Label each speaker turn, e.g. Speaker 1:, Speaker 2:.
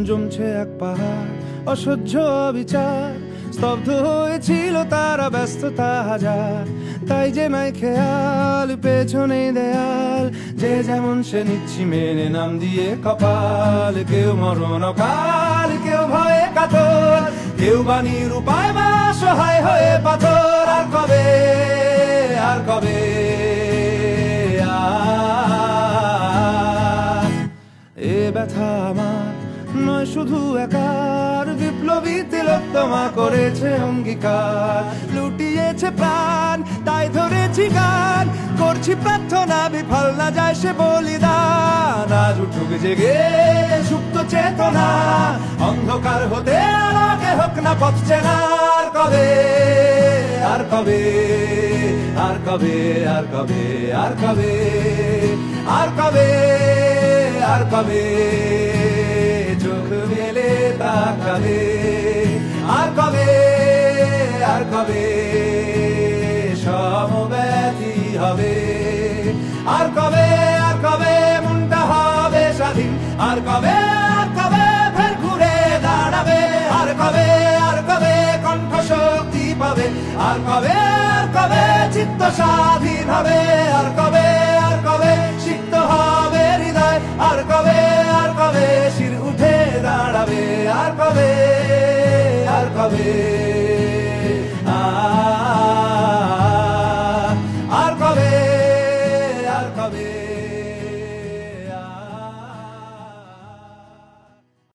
Speaker 1: জমছে এক পাহাড় অসহ্য বিচার, স্তব্ধ হয়েছিল তারা ব্যস্ততা হাজার। তাই যে নাই খেয়াল পেছনে দেয়াল, যে যেমন সে নিচ্ছি মেনে নাম দিয়ে কপাল। কেউ মরণ কাল, কেউ ভয়ে কাতর, কেউ বাণীর উপায় বা সহায় হয়ে পাথর। আর কবে, আর কবে এ ব্যথা আমার নয় শুধু একার, বিপ্লবী তিলোত্তমা করেছে অঙ্গীকার। লুটিয়েছে প্রাণ তাই ধরেছি গান, করছি প্রার্থনা বিফল না যায় সে বলিদান। আজ উঠুক জেগে সুপ্ত চেতনা, অন্ধকার হতে আলোকে হোক না পথ চেনা। আর কবে, আর কবে, আর কবে, আর কবে, আর কবে, আর কবে, আর কবে চোখ মেলে তাকাবে। আর কবে, আর কবে সমব্যথী হবে। আর কবে, আর কবে মনটা হবে স্বাধীন। আর কবে, আর কবে ফের ঘুরে দাঁড়াবে। আর কবে, আর কবে কণ্ঠ শক্তি পাবে। আর কবে, আর কবে চিত্ত স্বাধীন হবে। আর কবে, আর কবে সিক্ত হবে হৃদয়। আর কবে, আর কবে শির উঠে দাঁড়াবে। আর কবে, আর কবে।